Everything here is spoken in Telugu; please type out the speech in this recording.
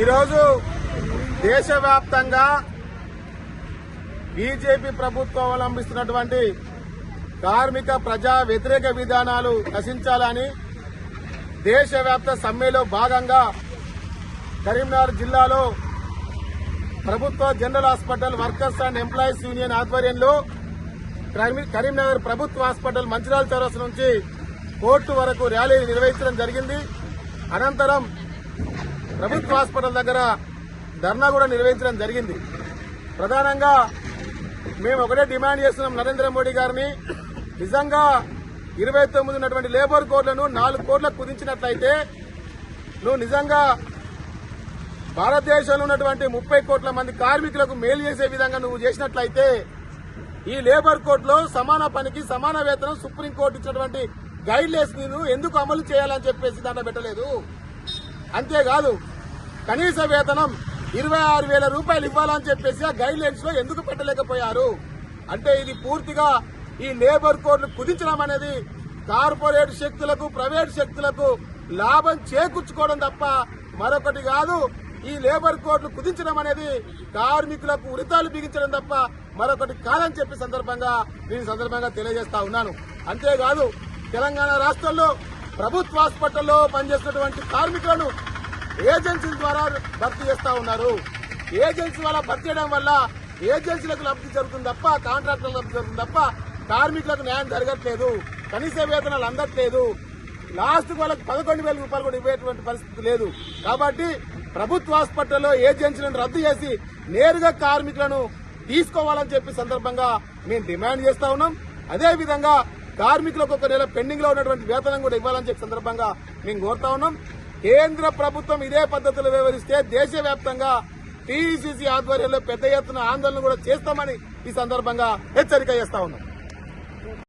ఈరోజు దేశవ్యాప్తంగా బీజేపీ ప్రభుత్వం అవలంబిస్తున్నటువంటి కార్మిక ప్రజా వ్యతిరేక విధానాలు నశించాలని దేశవ్యాప్త సమ్మెలో భాగంగా కరీంనగర్ జిల్లాలో ప్రభుత్వ general hospital workers and employees union ఆధ్వర్యంలో కరీంనగర్ ప్రభుత్వ హాస్పిటల్ మంచిర్యాల చౌరస్తా నుంచి కోర్టు వరకు ర్యాలీ నిర్వహించడం జరిగింది. అనంతరం ప్రభుత్వ హాస్పిటల్ దగ్గర ధర్నా కూడా నిర్వహించడం జరిగింది. ప్రధానంగా మేము ఒకటే డిమాండ్ చేస్తున్నాం నరేంద్ర మోడీ గారిని, నిజంగా 29 ఉన్నటువంటి లేబర్ కోడ్లను 4 కోట్లకు కుదించినట్లయితే నువ్వు నిజంగా భారతదేశంలో ఉన్నటువంటి 30 కోట్ల మంది కార్మికులకు మేలు చేసే విధంగా నువ్వు చేసినట్లయితే ఈ లేబర్ కోడ్లో సమాన పనికి సమాన వేతనం సుప్రీంకోర్టు ఇచ్చినటువంటి గైడ్ లైన్స్ ను ఎందుకు అమలు చేయాలని చెప్పేసి దాంట్లో పెట్టలేదు. అంతేకాదు కనీస వేతనం 26,000 రూపాయలు ఇవ్వాలని చెప్పేసి ఆ గైడ్ లైన్స్ లో ఎందుకు పెట్టలేకపోయారు అంటే ఇది పూర్తిగా ఈ లేబర్ కోడ్ను కుదించడం అనేది కార్పొరేట్ శక్తులకు ప్రైవేట్ శక్తులకు లాభం చేకూర్చుకోవడం తప్ప మరొకటి కాదు. ఈ లేబర్ కోడ్ను కుదించడం అనేది కార్మికులకు ఉరితాలు బిగించడం తప్ప మరొకటి కాదని చెప్పి సందర్భంగా తెలియజేస్తా ఉన్నాను. అంతేకాదు తెలంగాణ రాష్ట్రంలో ప్రభుత్వ హాస్పిటల్లో పనిచేస్తున్నటువంటి కార్మికులను ఏజెన్సీల ద్వారా భర్తీ చేస్తా ఉన్నారు. ఏజెన్సీ వల్ల భర్తీ చేయడం వల్ల ఏజెన్సీలకు లబ్ధి జరుగుతుంది తప్ప కాంట్రాక్టర్లకు లబ్ధి జరుగుతుంది తప్ప కార్మికులకు న్యాయం జరగట్లేదు. కనీస వేతనాలు అందట్లేదు. లాస్ట్ వాళ్ళకి 11,000 రూపాయలు కూడా ఇవ్వేటువంటి పరిస్థితి లేదు. కాబట్టి ప్రభుత్వ హాస్పిటల్లో ఏజెన్సీలను రద్దు చేసి నేరుగా కార్మికులను తీసుకోవాలని చెప్పి సందర్భంగా మేము డిమాండ్ చేస్తా ఉన్నాం. అదేవిధంగా కార్మికులకు 1 నెల పెండింగ్ లో ఉన్నటువంటి వేతనం కూడా ఇవ్వాలని చెప్పి సందర్భంగా మేము కోరుతా ఉన్నాం. కేంద్ర ప్రభుత్వం ఇదే పద్ధతిలో వ్యవహరిస్తే దేశవ్యాప్తంగా టీసీసీ ఆధ్వర్యంలో పెద్ద ఎత్తున ఆందోళన కూడా చేస్తామని ఈ సందర్భంగా హెచ్చరిక చేస్తా ఉన్నాం.